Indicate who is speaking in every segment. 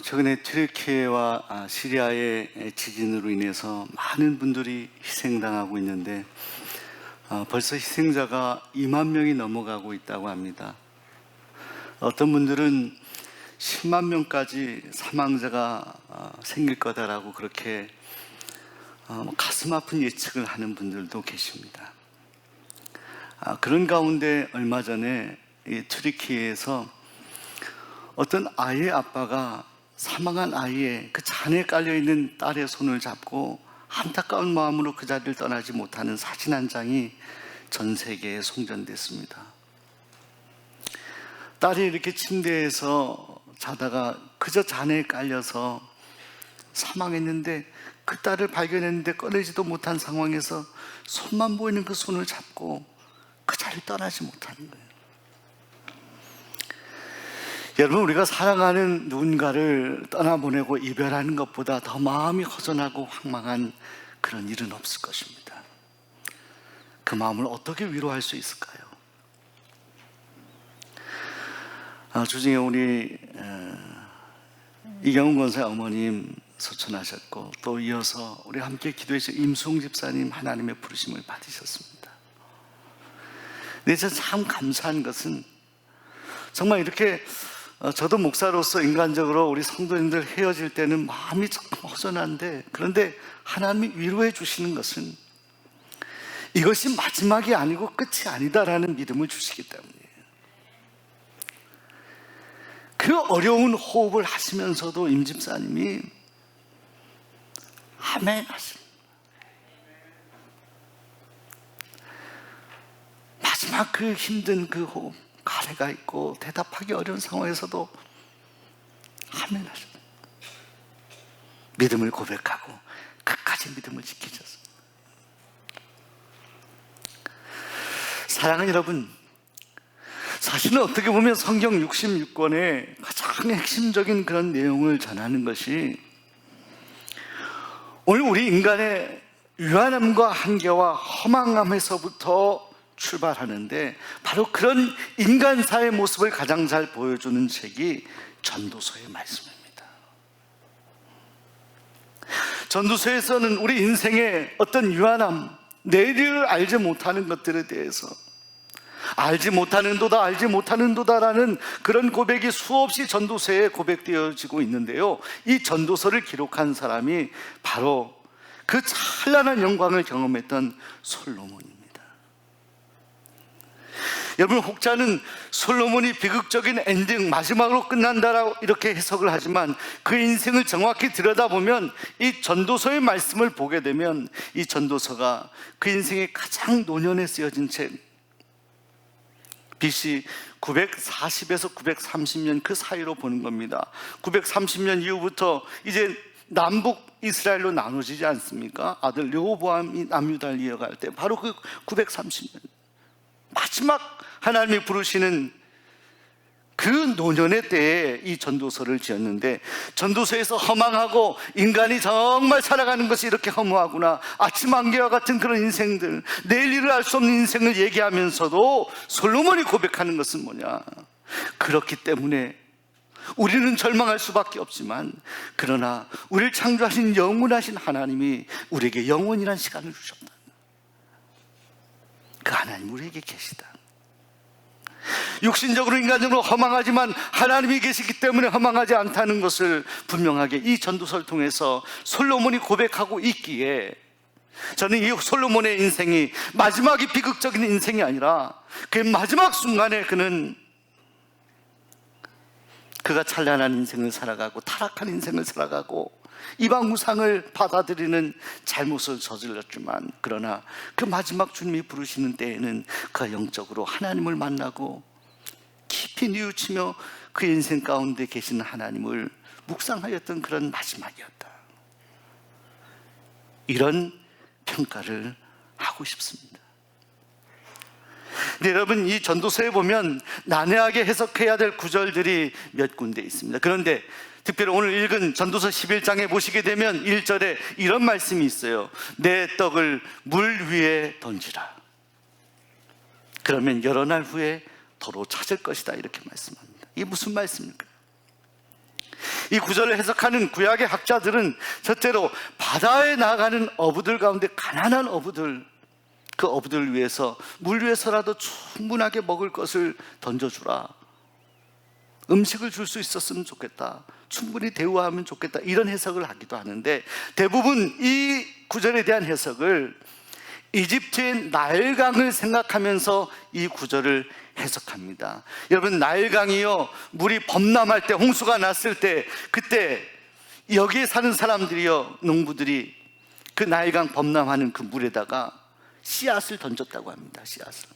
Speaker 1: 최근에 튀르키예와 시리아의 지진으로 인해서 많은 분들이 희생당하고 있는데 벌써 희생자가 2만 명이 넘어가고 있다고 합니다. 어떤 분들은 10만 명까지 사망자가 생길 거다라고 그렇게 가슴 아픈 예측을 하는 분들도 계십니다. 그런 가운데 얼마 전에 이 튀르키예에서 어떤 아이의 아빠가 사망한 아이의 그 잔에 깔려있는 딸의 손을 잡고 안타까운 마음으로 그 자리를 떠나지 못하는 사진 한 장이 전 세계에 송전됐습니다. 딸이 이렇게 침대에서 자다가 그저 잔에 깔려서 사망했는데 그 딸을 발견했는데 꺼내지도 못한 상황에서 손만 보이는 그 손을 잡고 그 자리를 떠나지 못하는 거예요. 여러분, 우리가 사랑하는 누군가를 떠나보내고 이별하는 것보다 더 마음이 허전하고 황망한 그런 일은 없을 것입니다. 그 마음을 어떻게 위로할 수 있을까요? 주중에 우리 이경훈 권사의 어머님 소천하셨고, 또 이어서 우리 함께 기도해주신 임수홍 집사님 하나님의 부르심을 받으셨습니다. 근데 제가 참 감사한 것은 정말 이렇게 저도 목사로서 인간적으로 우리 성도님들 헤어질 때는 마음이 참 허전한데, 그런데 하나님이 위로해 주시는 것은 이것이 마지막이 아니고 끝이 아니다라는 믿음을 주시기 때문이에요. 그 어려운 호흡을 하시면서도 임 집사님이 아멘 하십니다. 마지막 그 힘든 그 호흡, 가래가 있고 대답하기 어려운 상황에서도 아멘 하십니다. 믿음을 고백하고 끝까지 믿음을 지키셨습니다. 사랑하는 여러분, 사실은 어떻게 보면 성경 66권의 가장 핵심적인 그런 내용을 전하는 것이 오늘 우리 인간의 유한함과 한계와 허망함에서부터 출발하는데, 바로 그런 인간사의 모습을 가장 잘 보여주는 책이 전도서의 말씀입니다. 전도서에서는 우리 인생의 어떤 유한함, 내일을 알지 못하는 것들에 대해서 알지 못하는도다라는 그런 고백이 수없이 전도서에 고백되어지고 있는데요, 이 전도서를 기록한 사람이 바로 그 찬란한 영광을 경험했던 솔로몬입니다. 여러분, 혹자는 솔로몬이 비극적인 엔딩, 마지막으로 끝난다라고 이렇게 해석을 하지만, 그 인생을 정확히 들여다보면 이 전도서의 말씀을 보게 되면 이 전도서가 그 인생의 가장 노년에 쓰여진 책, BC 940에서 930년 그 사이로 보는 겁니다. 930년 이후부터 이제 남북 이스라엘로 나눠지지 않습니까? 아들 르호보암이 남유다를 이어갈 때 바로 그 930년 마지막 하나님이 부르시는 그 노년의 때에 이 전도서를 지었는데, 전도서에서 허망하고 인간이 정말 살아가는 것이 이렇게 허무하구나, 아침 안개와 같은 그런 인생들, 내일 일을 알 수 없는 인생을 얘기하면서도 솔로몬이 고백하는 것은 뭐냐, 그렇기 때문에 우리는 절망할 수밖에 없지만, 그러나 우리를 창조하신 영원하신 하나님이 우리에게 영원이라는 시간을 주셨다. 그 하나님 우리에게 계시다. 육신적으로 인간적으로 허망하지만 하나님이 계시기 때문에 허망하지 않다는 것을 분명하게 이 전도서를 통해서 솔로몬이 고백하고 있기에, 저는 이 솔로몬의 인생이 마지막이 비극적인 인생이 아니라 그 마지막 순간에 그가 찬란한 인생을 살아가고 타락한 인생을 살아가고 이방 우상을 받아들이는 잘못을 저질렀지만, 그러나 그 마지막 주님이 부르시는 때에는 그가 영적으로 하나님을 만나고 깊이 뉘우치며 그 인생 가운데 계신 하나님을 묵상하였던 그런 마지막이었다. 이런 평가를 하고 싶습니다. 근데 여러분, 이 전도서에 보면 난해하게 해석해야 될 구절들이 몇 군데 있습니다. 그런데 특별히 오늘 읽은 전도서 11장에 보시게 되면 1절에 이런 말씀이 있어요. 내 떡을 물 위에 던지라. 그러면 여러 날 후에 도로 찾을 것이다, 이렇게 말씀합니다. 이게 무슨 말씀입니까? 이 구절을 해석하는 구약의 학자들은 첫째로 바다에 나가는 어부들 가운데 가난한 어부들, 그 어부들을 위해서 물 위에서라도 충분하게 먹을 것을 던져주라, 음식을 줄 수 있었으면 좋겠다, 충분히 대우하면 좋겠다, 이런 해석을 하기도 하는데, 대부분 이 구절에 대한 해석을 이집트의 나일강을 생각하면서 이 구절을 해석합니다. 여러분, 나일강이요, 물이 범람할 때, 홍수가 났을 때, 그때 여기에 사는 사람들이요, 농부들이 그 나일강 범람하는 그 물에다가 씨앗을 던졌다고 합니다. 씨앗을.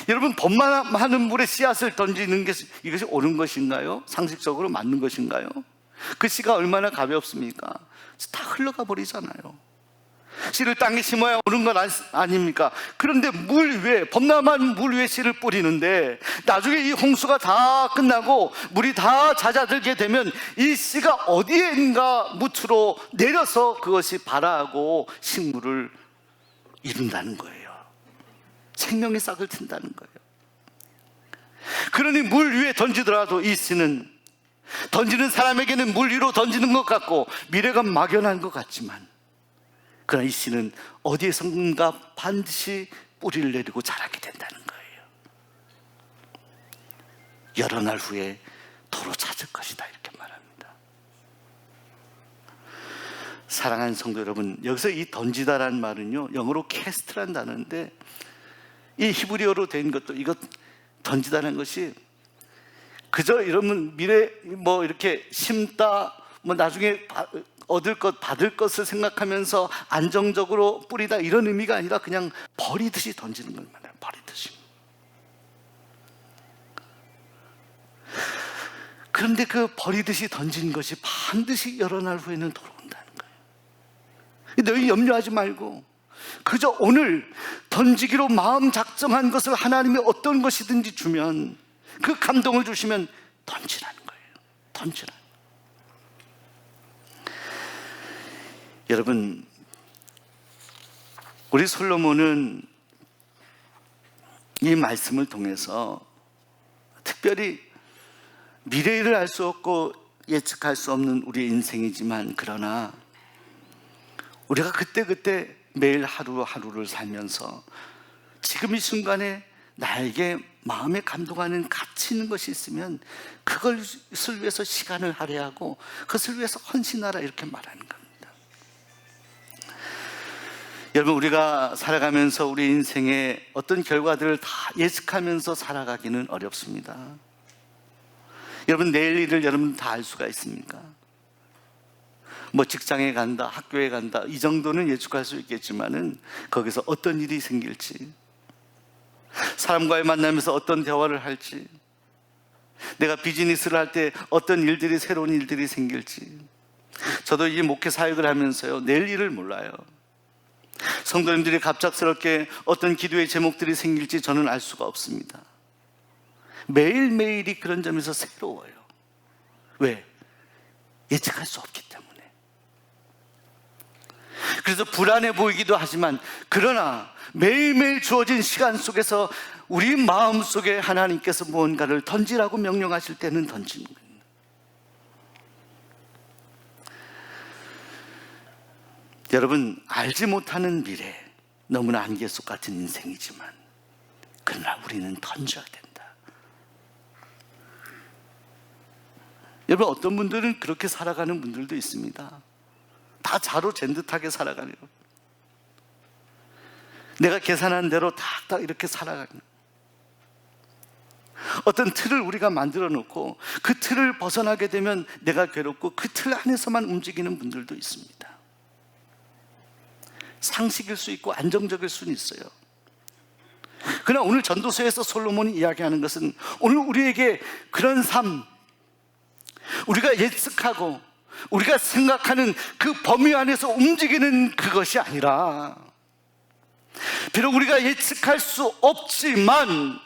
Speaker 1: 여러분, 범람하는 물에 씨앗을 던지는 게 이것이 옳은 것인가요? 상식적으로 맞는 것인가요? 그 씨가 얼마나 가볍습니까? 다 흘러가 버리잖아요. 씨를 땅에 심어야 옳은 건 아닙니까? 그런데 물 위에, 범람한 물 위에 씨를 뿌리는데, 나중에 이 홍수가 다 끝나고 물이 다 잦아들게 되면 이 씨가 어디엔가 무트로 내려서 그것이 발아하고 식물을 이룬다는 거예요. 생명의 싹을 튼다는 거예요. 그러니 물 위에 던지더라도 이 씨는, 던지는 사람에게는 물 위로 던지는 것 같고 미래가 막연한 것 같지만, 그러나 이 씨는 어디에선가 반드시 뿌리를 내리고 자라게 된다는 거예요. 여러 날 후에 도로 찾을 것이다, 이렇게 말합니다. 사랑하는 성도 여러분, 여기서 이 던지다라는 말은요, 영어로 캐스트란 단어인데, 이 히브리어로 된 것도, 이것 던지다는 것이 그저 이러면 미래 뭐 이렇게 심다, 뭐 나중에 얻을 것, 받을 것을 생각하면서 안정적으로 뿌리다, 이런 의미가 아니라 그냥 버리듯이 던지는 걸 말해요. 버리듯이. 그런데 그 버리듯이 던지는 것이 반드시 여러 날 후에는 돌아온다는 거예요. 너희 염려하지 말고 그저 오늘 던지기로 마음 작정한 것을 하나님이 어떤 것이든지 주면, 그 감동을 주시면 던지라는 거예요. 던지라는 거예요. 여러분, 우리 솔로몬은 이 말씀을 통해서 특별히 미래를 알 수 없고 예측할 수 없는 우리의 인생이지만, 그러나 우리가 그때그때 매일 하루하루를 살면서 지금 이 순간에 나에게 마음에 감동하는 가치 있는 것이 있으면 그것을 위해서 시간을 할애하고 그것을 위해서 헌신하라, 이렇게 말하는 겁니다. 여러분, 우리가 살아가면서 우리 인생의 어떤 결과들을 다 예측하면서 살아가기는 어렵습니다. 여러분, 내일 일을 여러분 다 알 수가 있습니까? 뭐 직장에 간다, 학교에 간다, 이 정도는 예측할 수 있겠지만은 거기서 어떤 일이 생길지, 사람과의 만나면서 어떤 대화를 할지, 내가 비즈니스를 할 때 어떤 일들이, 새로운 일들이 생길지, 저도 이 목회 사역을 하면서요, 내일 일을 몰라요. 성도님들이 갑작스럽게 어떤 기도의 제목들이 생길지 저는 알 수가 없습니다. 매일매일이 그런 점에서 새로워요. 왜? 예측할 수 없기 때문에. 그래서 불안해 보이기도 하지만, 그러나 매일매일 주어진 시간 속에서 우리 마음 속에 하나님께서 무언가를 던지라고 명령하실 때는 던지는 거예요. 여러분, 알지 못하는 미래, 너무나 안개 속 같은 인생이지만, 그러나 우리는 던져야 된다. 여러분, 어떤 분들은 그렇게 살아가는 분들도 있습니다. 다 자로 잰 듯하게 살아가네요. 내가 계산한 대로 탁탁 이렇게 살아가는, 어떤 틀을 우리가 만들어 놓고 그 틀을 벗어나게 되면 내가 괴롭고 그 틀 안에서만 움직이는 분들도 있습니다. 상식일 수 있고 안정적일 수는 있어요. 그러나 오늘 전도서에서 솔로몬이 이야기하는 것은, 오늘 우리에게 그런 삶, 우리가 예측하고 우리가 생각하는 그 범위 안에서 움직이는 그것이 아니라, 비록 우리가 예측할 수 없지만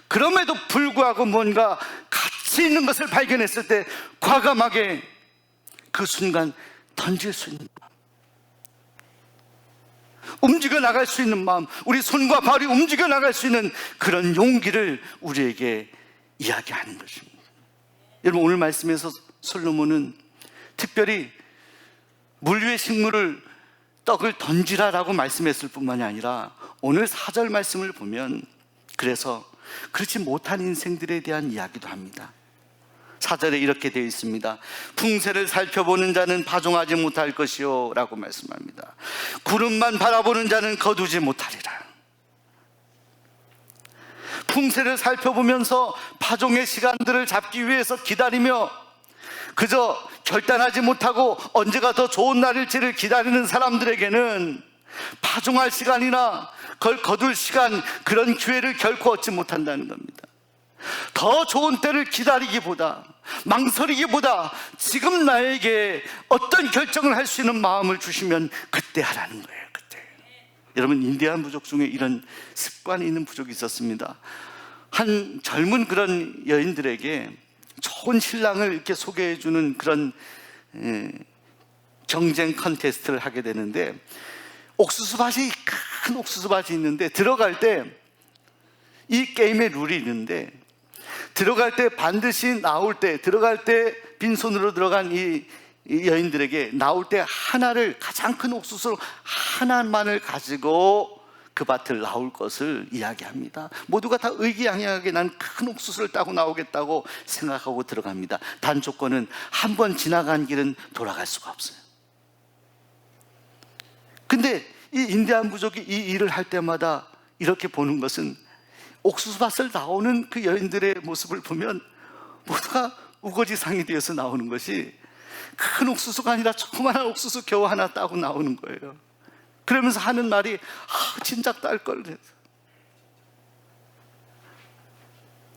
Speaker 1: 그럼에도 불구하고 뭔가 가치 있는 것을 발견했을 때 과감하게 그 순간 던질 수 있는 마음, 움직여 나갈 수 있는 마음, 우리 손과 발이 움직여 나갈 수 있는 그런 용기를 우리에게 이야기하는 것입니다. 여러분, 오늘 말씀에서 솔로몬은 특별히 물 위에 식물을 떡을 던지라라고 말씀했을 뿐만이 아니라 오늘 4절 말씀을 보면 그래서 그렇지 못한 인생들에 대한 이야기도 합니다. 4절에 이렇게 되어 있습니다. 풍세를 살펴보는 자는 파종하지 못할 것이요 라고 말씀합니다. 구름만 바라보는 자는 거두지 못하리라. 풍세를 살펴보면서 파종의 시간들을 잡기 위해서 기다리며 그저 결단하지 못하고 언제가 더 좋은 날일지를 기다리는 사람들에게는 파종할 시간이나 그걸 거둘 시간, 그런 기회를 결코 얻지 못한다는 겁니다. 더 좋은 때를 기다리기보다, 망설이기보다 지금 나에게 어떤 결정을 할 수 있는 마음을 주시면 그때 하라는 거예요. 그때. 여러분, 인디안 부족 중에 이런 습관이 있는 부족이 있었습니다. 한 젊은 그런 여인들에게 좋은 신랑을 이렇게 소개해 주는 그런 경쟁 컨테스트를 하게 되는데, 옥수수밭이, 큰 옥수수밭이 있는데 들어갈 때 이 게임의 룰이 있는데, 들어갈 때 반드시 나올 때, 들어갈 때 빈손으로 들어간 이 여인들에게 나올 때 하나를, 가장 큰 옥수수 하나만을 가지고 그 밭을 나올 것을 이야기합니다. 모두가 다 의기양양하게 난 큰 옥수수를 따고 나오겠다고 생각하고 들어갑니다. 단 조건은 한 번 지나간 길은 돌아갈 수가 없어요. 근데 이 인디안 부족이 이 일을 할 때마다 이렇게 보는 것은, 옥수수밭을 나오는 그 여인들의 모습을 보면 모두가 우거지상이 되어서 나오는 것이, 큰 옥수수가 아니라 조그마한 옥수수 겨우 하나 따고 나오는 거예요. 그러면서 하는 말이, 진작 딸 걸,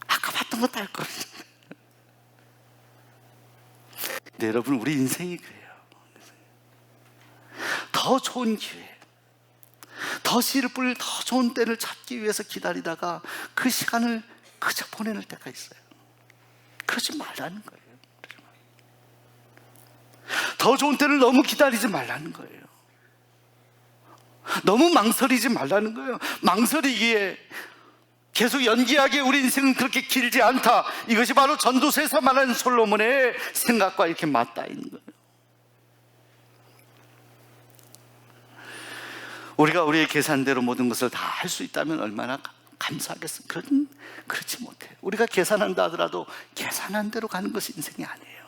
Speaker 1: 아까 봤던 거 딸 걸. 근데 여러분, 우리 인생이 그래요. 더 좋은 기회, 더 씨를 뿌릴 더 좋은 때를 찾기 위해서 기다리다가 그 시간을 그저 보내는 때가 있어요. 그러지 말라는 거예요. 더 좋은 때를 너무 기다리지 말라는 거예요. 너무 망설이지 말라는 거예요. 망설이기에 계속 연기하기에 우리 인생은 그렇게 길지 않다. 이것이 바로 전도서에서 말하는 솔로몬의 생각과 이렇게 맞닿아 있는 거예요. 우리가 우리의 계산대로 모든 것을 다 할 수 있다면 얼마나 감사하겠습니까? 그렇지 못해요. 우리가 계산한다 하더라도 계산한 대로 가는 것이 인생이 아니에요.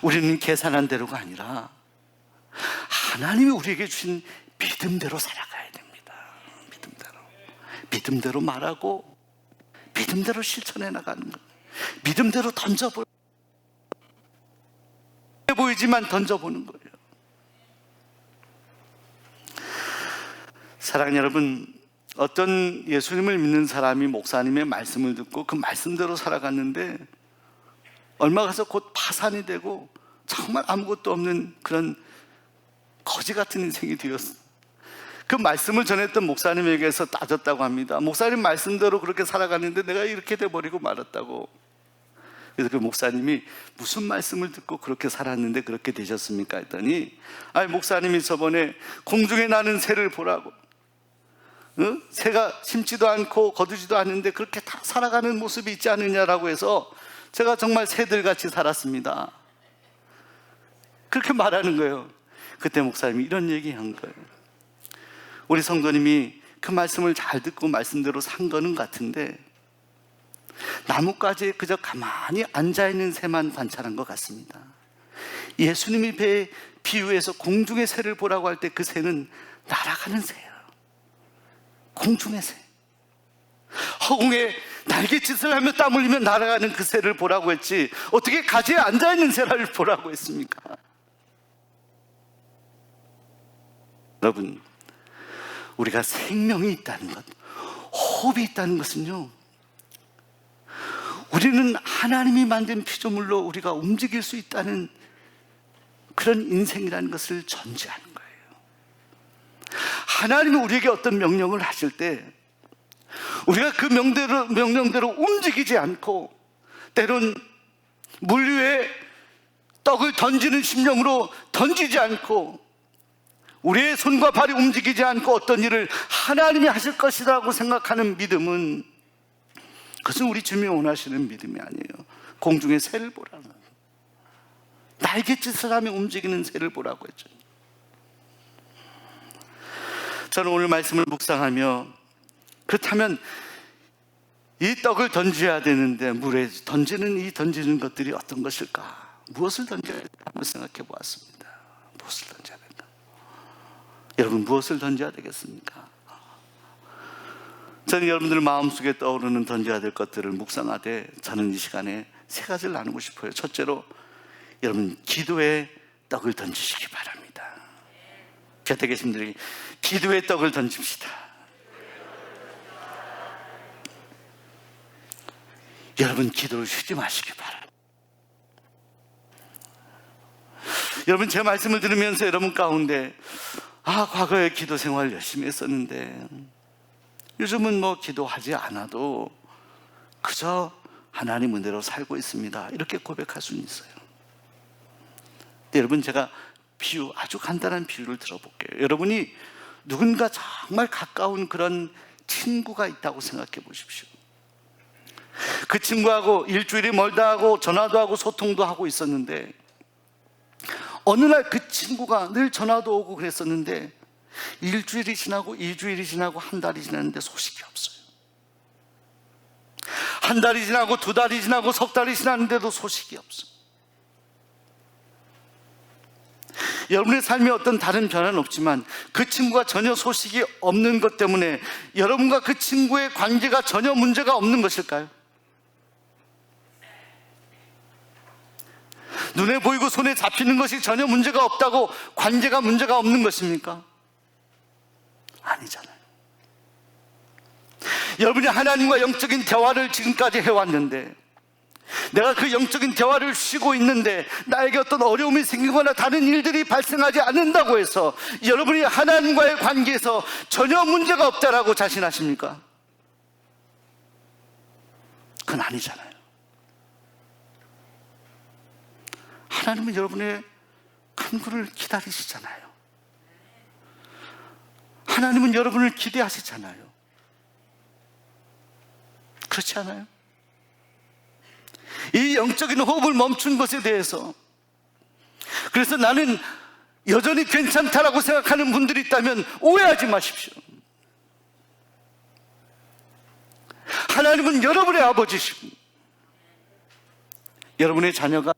Speaker 1: 우리는 계산한 대로가 아니라 하나님이 우리에게 주신 믿음대로 살아가야 됩니다. 믿음대로 말하고 믿음대로 실천해 나가는 것, 믿음대로 보이지만 던져보는 거예요. 사랑하는 여러분, 어떤 예수님을 믿는 사람이 목사님의 말씀을 듣고 그 말씀대로 살아갔는데 얼마 가서 곧 파산이 되고 정말 아무것도 없는 그런 거지 같은 인생이 되었어요. 그 말씀을 전했던 목사님에게서 따졌다고 합니다. 목사님 말씀대로 그렇게 살아갔는데 내가 이렇게 돼버리고 말았다고. 그래서 그 목사님이 무슨 말씀을 듣고 그렇게 살았는데 그렇게 되셨습니까? 했더니, 목사님이 저번에 공중에 나는 새를 보라고, 새가 심지도 않고 거두지도 않는데 그렇게 다 살아가는 모습이 있지 않느냐라고 해서 제가 정말 새들같이 살았습니다. 그렇게 말하는 거예요. 그때 목사님이 이런 얘기한 거예요. 우리 성도님이 그 말씀을 잘 듣고 말씀대로 산 거는 같은데 나뭇가지에 그저 가만히 앉아있는 새만 관찰한 것 같습니다. 예수님이 배에 비유해서 공중의 새를 보라고 할 때 그 새는 날아가는 새예요. 공중의 새. 허공에 날갯짓을 하며 땀 흘리며 날아가는 그 새를 보라고 했지 어떻게 가지에 앉아있는 새를 보라고 했습니까? 여러분, 우리가 생명이 있다는 것, 호흡이 있다는 것은요, 우리는 하나님이 만든 피조물로 우리가 움직일 수 있다는 그런 인생이라는 것을 전제하는 거예요. 하나님이 우리에게 어떤 명령을 하실 때 우리가 그 명령대로 움직이지 않고, 때론 물 위에 떡을 던지는 심령으로 던지지 않고, 우리의 손과 발이 움직이지 않고 어떤 일을 하나님이 하실 것이라고 생각하는 믿음은, 그것은 우리 주님이 원하시는 믿음이 아니에요. 공중의 새를 보라는 거예요. 날갯짓을 하며 움직이는 새를 보라고 했죠. 저는 오늘 말씀을 묵상하며, 그렇다면 이 떡을 던져야 되는데 물에 던지는 것들이 어떤 것일까? 무엇을 던져야 될까? 한번 생각해 보았습니다. 무엇을 던져야 될까? 여러분, 무엇을 던져야 되겠습니까? 저는 여러분들 마음속에 떠오르는 던져야 될 것들을 묵상하되, 저는 이 시간에 세 가지를 나누고 싶어요. 첫째로, 여러분, 기도의 떡을 던지시기 바랍니다. 곁에 계신 분들이 기도의 떡을 던집시다. 여러분, 기도를 쉬지 마시기 바랍니다. 여러분, 제 말씀을 들으면서 여러분 가운데, 과거에 기도 생활 열심히 했었는데 요즘은 뭐 기도하지 않아도 그저 하나님 은혜로 살고 있습니다, 이렇게 고백할 수는 있어요. 근데 여러분, 제가 아주 간단한 비유를 들어볼게요. 여러분이 누군가 정말 가까운 그런 친구가 있다고 생각해 보십시오. 그 친구하고 일주일이 멀다 하고 전화도 하고 소통도 하고 있었는데, 어느 날 그 친구가 늘 전화도 오고 그랬었는데 일주일이 지나고 2주일이 지나고 한 달이 지났는데 소식이 없어요. 한 달이 지나고 2달이 지나고 석 달이 지났는데도 소식이 없어요. 여러분의 삶에 어떤 다른 변화는 없지만 그 친구가 전혀 소식이 없는 것 때문에 여러분과 그 친구의 관계가 전혀 문제가 없는 것일까요? 눈에 보이고 손에 잡히는 것이 전혀 문제가 없다고 관계가 문제가 없는 것입니까? 아니잖아요. 여러분이 하나님과 영적인 대화를 지금까지 해왔는데, 내가 그 영적인 대화를 쉬고 있는데 나에게 어떤 어려움이 생기거나 다른 일들이 발생하지 않는다고 해서 여러분이 하나님과의 관계에서 전혀 문제가 없다라고 자신하십니까? 그건 아니잖아요. 하나님은 여러분의 간구를 기다리시잖아요. 하나님은 여러분을 기대하시잖아요. 그렇지 않아요? 이 영적인 호흡을 멈춘 것에 대해서, 그래서 나는 여전히 괜찮다라고 생각하는 분들이 있다면 오해하지 마십시오. 하나님은 여러분의 아버지시고, 여러분의 자녀가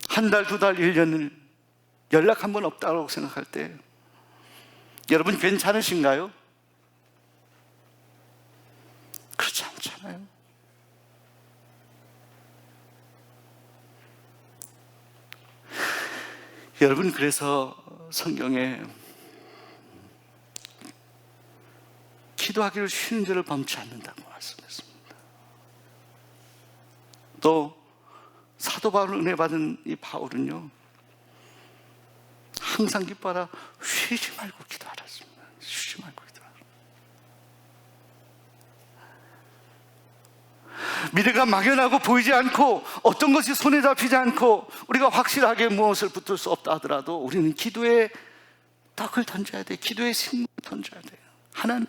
Speaker 1: 한 달, 2달, 1년을 연락 한 번 없다고 생각할 때 여러분 괜찮으신가요? 그렇지 않잖아요. 여러분, 그래서 성경에 기도하기를 쉬는 죄를 범치 않는다고 말씀했습니다. 또 사도 바울 은혜 받은 이 바울은요, 항상 기뻐하라, 쉬지 말고 기도하랬습니다. 쉬지 말고 기도하라. 미래가 막연하고 보이지 않고 어떤 것이 손에 잡히지 않고 우리가 확실하게 무엇을 붙들 수 없다 하더라도 우리는 기도의 떡을 던져야 돼. 기도의 식물을 던져야 돼요. 하나님,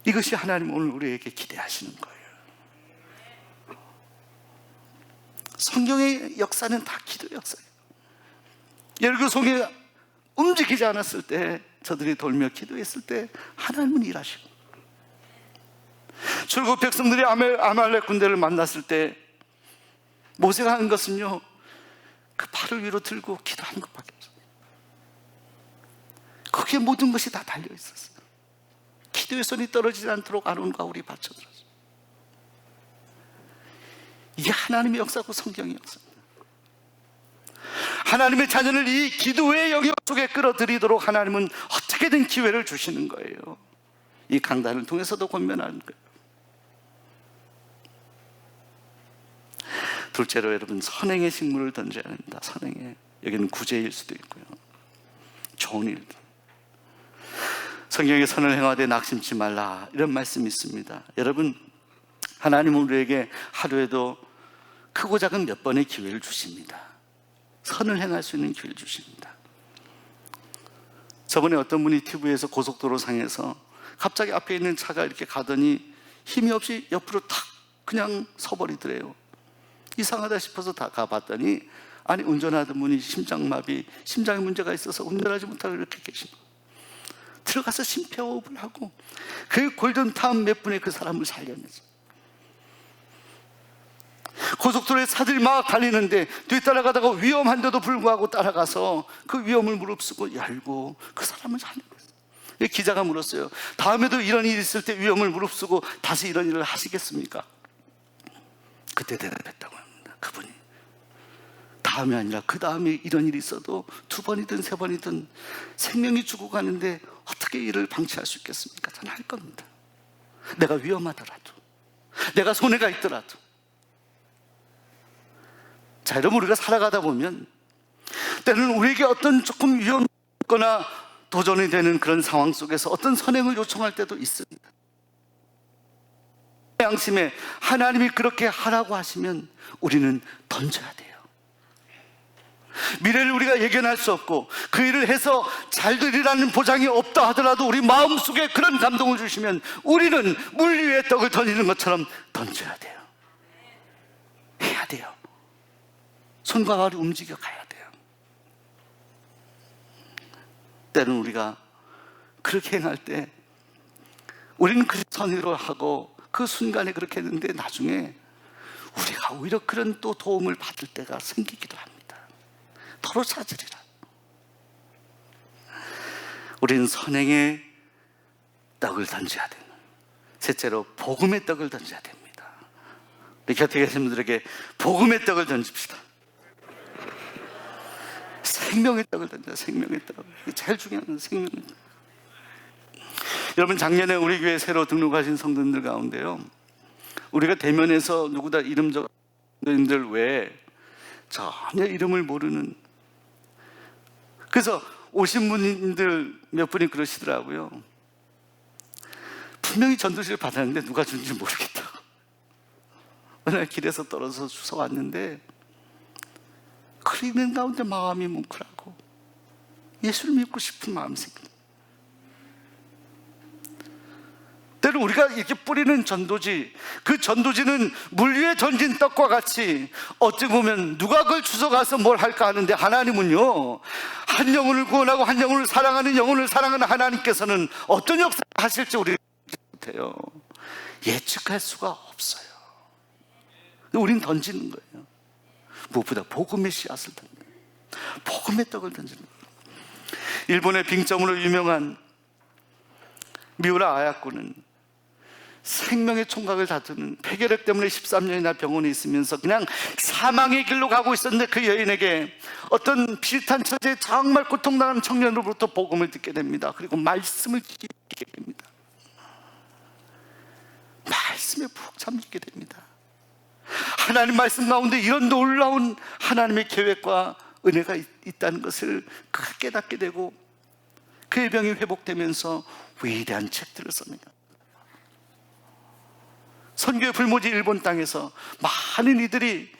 Speaker 1: 이것이 하나님 오늘 우리에게 기대하시는 거예요. 성경의 역사는 다 기도의 역사예요. 여리고 성이 움직이지 않았을 때, 저들이 돌며 기도했을 때 하나님은 일하시고, 출국 백성들이 아말렉 군대를 만났을 때 모세가 한 것은요, 그 팔을 위로 들고 기도하는 것밖에 없어요. 거기에 모든 것이 다 달려 있었어요. 기도의 손이 떨어지지 않도록 아론과 우리 받쳐들었어요. 이게 하나님의 역사고 성경의 역사입니다. 하나님의 자녀를 이 기도의 영역 속에 끌어들이도록 하나님은 어떻게든 기회를 주시는 거예요. 이 강단을 통해서도 권면하는 거예요. 둘째로, 여러분, 선행의 식물을 던져야 합니다. 선행의, 여기는 구제일 수도 있고요, 좋은 일들. 성경에 선을 행하되 낙심치 말라, 이런 말씀이 있습니다. 여러분, 하나님은 우리에게 하루에도 크고 작은 몇 번의 기회를 주십니다. 선을 행할 수 있는 기회를 주십니다. 저번에 어떤 분이 TV에서 고속도로 상에서 갑자기 앞에 있는 차가 이렇게 가더니 힘이 없이 옆으로 탁 그냥 서버리더래요. 이상하다 싶어서 다 가봤더니 아니 운전하던 분이 심장마비, 심장에 문제가 있어서 운전하지 못하고 이렇게 계신 거예요. 들어가서 심폐호흡을 하고 그 골든타임 몇 분에 그 사람을 살렸는지. 고속도로에 차들이 막 달리는데 뒤따라가다가 위험한데도 불구하고 따라가서 그 위험을 무릅쓰고 열고 그 사람을 살렸어요. 기자가 물었어요. 다음에도 이런 일이 있을 때 위험을 무릅쓰고 다시 이런 일을 하시겠습니까? 그때 대답했다고 합니다. 그분이 다음이 아니라 그 다음에 이런 일이 있어도 2번이든 3번이든 생명이 죽어가는데 어떻게 이를 방치할 수 있겠습니까? 저는 할 겁니다. 내가 위험하더라도, 내가 손해가 있더라도. 자, 여러분, 우리가 살아가다 보면 때로는 우리에게 어떤 조금 위험하거나 도전이 되는 그런 상황 속에서 어떤 선행을 요청할 때도 있습니다. 양심에 하나님이 그렇게 하라고 하시면 우리는 던져야 돼요. 미래를 우리가 예견할 수 없고 그 일을 해서 잘 되리라는 보장이 없다 하더라도 우리 마음속에 그런 감동을 주시면 우리는 물 위에 떡을 던지는 것처럼 던져야 돼요. 해야 돼요. 손과 발이 움직여 가야 돼요. 때로는 우리가 그렇게 행할 때 우리는 그렇게 선의로 하고 그 순간에 그렇게 했는데 나중에 우리가 오히려 그런 또 도움을 받을 때가 생기기도 합니다. 도로 찾으리라. 우리는 선행의 떡을 던져야 되는, 셋째로 복음의 떡을 던져야 됩니다. 우리 곁에 계신 분들에게 복음의 떡을 던집시다. 생명의 떡을 던져요. 생명의 떡. 제일 중요한 건 생명의 떡. 여러분, 작년에 우리 교회 새로 등록하신 성도님들 가운데요, 우리가 대면에서 누구다 이름 적는들 외에 전혀 이름을 모르는, 그래서 오신 분들 몇 분이 그러시더라고요. 분명히 전도지를 받았는데 누가 준지 모르겠다고. 어느 날 길에서 떨어져서 주워 왔는데 글 읽는 가운데 마음이 뭉클하고 예수를 믿고 싶은 마음이 생깁니다. 때로 우리가 이렇게 뿌리는 전도지, 그 전도지는 물 위에 던진 떡과 같이 어찌 보면 누가 그걸 주워가서 뭘 할까 하는데, 하나님은요, 한 영혼을 구원하고 한 영혼을 사랑하는, 영혼을 사랑하는 하나님께서는 어떤 역사를 하실지 우리는 못해요. 예측할 수가 없어요. 우리는 던지는 거예요. 무엇보다 복음의 씨앗을 던지는 거예요. 복음의 떡을 던지는 거예요. 일본의 빙점으로 유명한 미우라 아야코는 생명의 총각을 다투는 폐결핵 때문에 13년이나 병원에 있으면서 그냥 사망의 길로 가고 있었는데 그 여인에게 어떤 비슷한 처지에 정말 고통당하는 청년으로부터 복음을 듣게 됩니다. 그리고 말씀을 듣게 됩니다. 말씀에 푹 잠기게 됩니다. 하나님 말씀 가운데 이런 놀라운 하나님의 계획과 은혜가 있다는 것을 깨닫게 되고 그의 병이 회복되면서 위대한 책들을 씁니다. 선교의 불모지 일본 땅에서 많은 이들이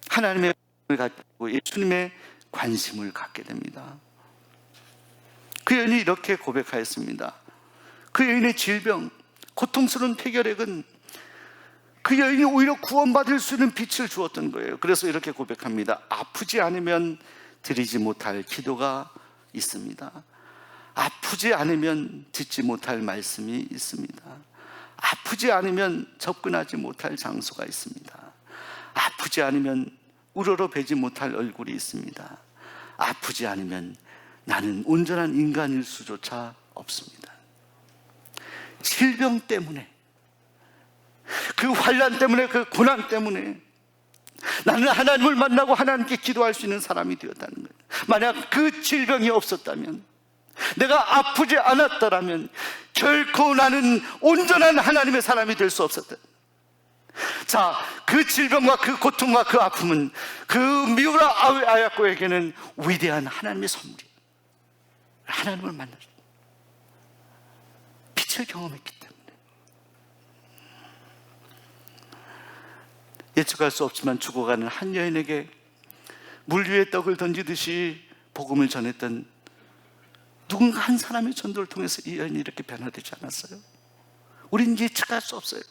Speaker 1: 하나님의 관심을 갖고 예수님의 관심을 갖게 됩니다. 그 여인이 이렇게 고백하였습니다. 그 여인의 질병, 고통스러운 폐결핵은 그 여인이 오히려 구원받을 수 있는 빛을 주었던 거예요. 그래서 이렇게 고백합니다. 아프지 않으면 드리지 못할 기도가 있습니다. 아프지 않으면 듣지 못할 말씀이 있습니다. 아프지 않으면 접근하지 못할 장소가 있습니다. 아프지 않으면 우러러뵈지 못할 얼굴이 있습니다. 아프지 않으면 나는 온전한 인간일 수조차 없습니다. 질병 때문에, 그 환난 때문에, 그 고난 때문에 나는 하나님을 만나고 하나님께 기도할 수 있는 사람이 되었다는 거예요. 만약 그 질병이 없었다면, 내가 아프지 않았더라면 결코 나는 온전한 하나님의 사람이 될 수 없었다. 자, 그 질병과 그 고통과 그 아픔은 그 미우라 아야코에게는 위대한 하나님의 선물이에요. 하나님을 만나서 빛을 경험했기 때문에. 예측할 수 없지만 죽어가는 한 여인에게 물 위에 떡을 던지듯이 복음을 전했던 누군가 한 사람의 전도를 통해서 이 여인이 이렇게 변화되지 않았어요? 우리는 예측할 수 없어요.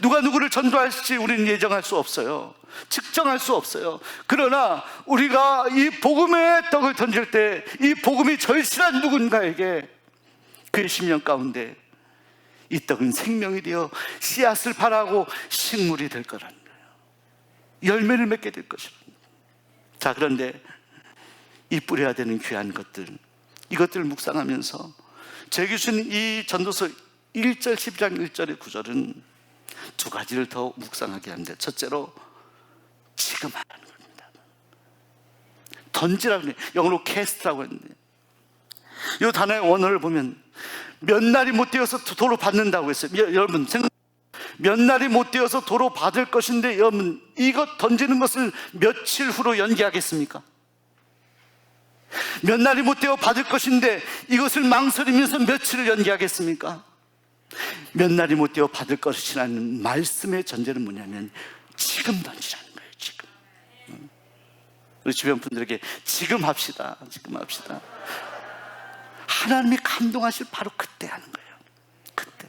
Speaker 1: 누가 누구를 전도할지 우리는 예정할 수 없어요. 측정할 수 없어요. 그러나 우리가 이 복음의 떡을 던질 때 이 복음이 절실한 누군가에게 그의 심령 가운데 이 떡은 생명이 되어 씨앗을 발하고 식물이 될 거라는 거예요. 열매를 맺게 될 것이라는 거예요. 자, 그런데 이 뿌려야 되는 귀한 것들, 이것들을 묵상하면서 제 교수는 이 전도서 1절 12장 1절의 구절은 두 가지를 더 묵상하게 합니다. 첫째로 지금 하라는 겁니다. 던지라고 해요. 영어로 캐스트라고 했는데 이 단어의 원어를 보면 몇 날이 못 되어서 도로 받는다고 했어요. 여러분 몇 날이 못 되어서 도로 받을 것인데 여러분 이것 던지는 것을 며칠 후로 연기하겠습니까? 몇 날이 못 되어 받을 것인데 이것을 망설이면서 며칠을 연기하겠습니까? 몇 날이 못 되어 받을 것이라는 말씀의 전제는 뭐냐면 지금 던지라는 거예요. 지금. 우리 주변 분들에게 지금 합시다. 지금 합시다. 하나님이 감동하실 바로 그때 하는 거예요. 그때.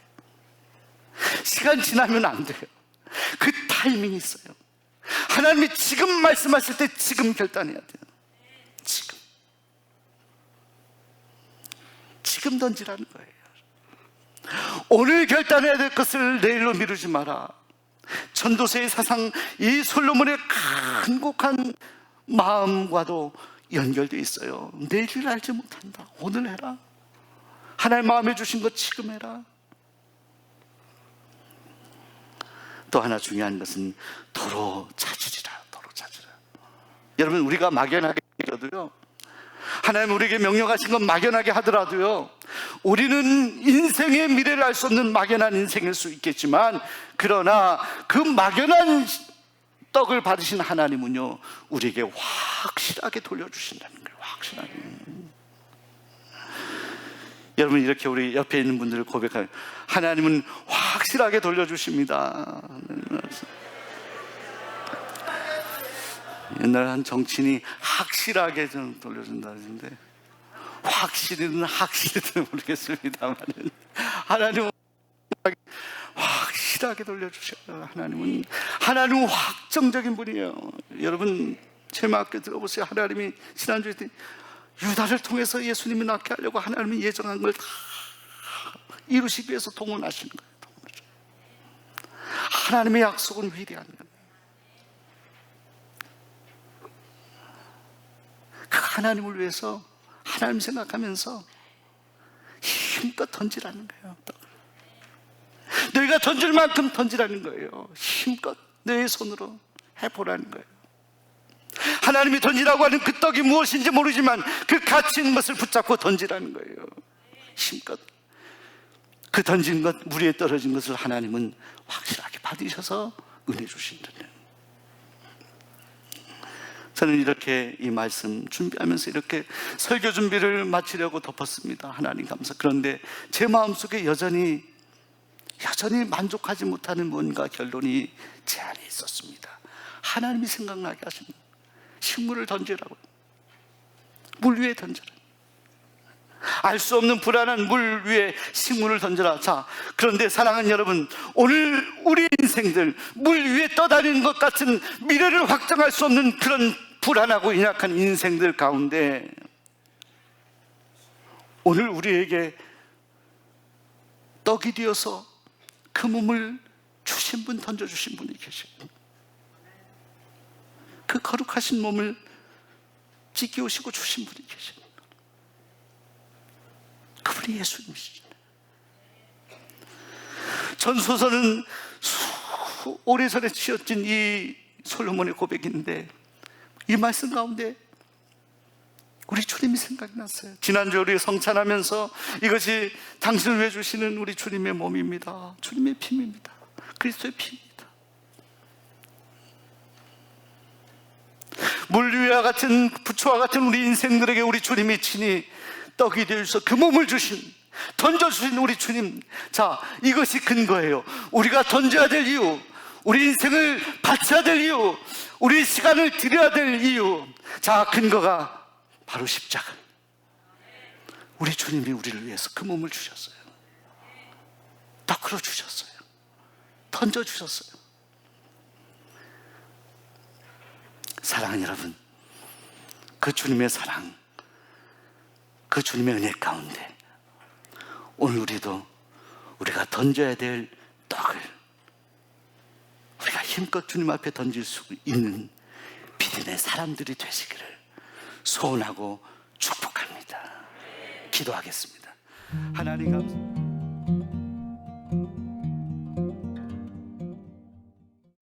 Speaker 1: 시간 지나면 안 돼요. 그 타이밍이 있어요. 하나님이 지금 말씀하실 때 지금 결단해야 돼요. 지금 던지라는 거예요. 오늘 결단해야 될 것을 내일로 미루지 마라. 전도서의 사상, 이 솔로몬의 간곡한 마음과도 연결되어 있어요. 내일을 알지 못한다. 오늘 해라. 하나님 마음에 주신 것 지금 해라. 또 하나 중요한 것은 도로 찾으리라. 도로 찾으라. 여러분 우리가 막연하게 믿어도요, 하나님 우리에게 명령하신 건 막연하게 하더라도요, 우리는 인생의 미래를 알 수 없는 막연한 인생일 수 있겠지만, 그러나 그 막연한 떡을 받으신 하나님은요 우리에게 확실하게 돌려주신다는 거예요. 확실하게. 여러분 이렇게 우리 옆에 있는 분들을 고백하면 하나님은 확실하게 돌려주십니다. 옛날 한 정치인이 확실하게 좀 돌려준다 하는데, 확실히는 확실히는 모르겠습니다만 하나님은 확실하게 돌려주셔요. 하나님은 확정적인 분이에요. 여러분 제막교 들어보세요. 하나님이 지난주에 유다를 통해서 예수님이 낳게 하려고 하나님이 예정한 걸 다 이루시기 위해서 동원하시는 거예요. 하나님의 약속은 위대한 거예요. 그 하나님을 위해서 하나님 생각하면서 힘껏 던지라는 거예요. 너희가 던질 만큼 던지라는 거예요. 힘껏 너의 손으로 해보라는 거예요. 하나님이 던지라고 하는 그 떡이 무엇인지 모르지만 그 가치 있는 것을 붙잡고 던지라는 거예요. 힘껏. 그 던진 것, 물 위에 떨어진 것을 하나님은 확실하게 받으셔서 은혜 주신다는. 저는 이렇게 이 말씀 준비하면서 이렇게 설교 준비를 마치려고 덮었습니다. 하나님 감사. 그런데 제 마음속에 여전히 만족하지 못하는 뭔가 결론이 제 안에 있었습니다. 하나님이 생각나게 하십니다. 식물을 던지라고, 물 위에 던져라. 알 수 없는 불안한 물 위에 식물을 던져라. 자, 그런데 사랑하는 여러분, 오늘 우리 인생들 물 위에 떠다니는 것 같은 미래를 확정할 수 없는 그런 불안하고 연약한 인생들 가운데 오늘 우리에게 떡이 되어서 그 몸을 주신 분, 던져주신 분이 계십니다. 그 거룩하신 몸을 지키오시고 주신 분이 계십니다. 그분이 예수님이시죠. 전소서는 오래전에 지어진 이 솔로몬의 고백인데, 이 말씀 가운데 우리 주님이 생각이 났어요. 지난주 우리 성찬하면서 이것이 당신을 위해 주시는 우리 주님의 몸입니다. 주님의 피입니다. 그리스도의 피입니다. 물 위와 같은 부초와 같은 우리 인생들에게 우리 주님이 친히 떡이 되어서 그 몸을 주신, 던져주신 우리 주님. 자, 이것이 근거예요. 우리가 던져야 될 이유, 우리 인생을 바쳐야 될 이유, 우리 시간을 드려야 될 이유. 자, 근거가 바로 십자가. 우리 주님이 우리를 위해서 그 몸을 주셨어요. 떡으로 주셨어요. 던져주셨어요. 사랑하는 여러분, 그 주님의 사랑, 그 주님의 은혜 가운데 오늘 우리가 던져야 될 떡을 우리가 힘껏 주님 앞에 던질 수 있는 믿음의 사람들이 되시기를 소원하고 축복합니다. 기도하겠습니다. 하나님 감사합니다.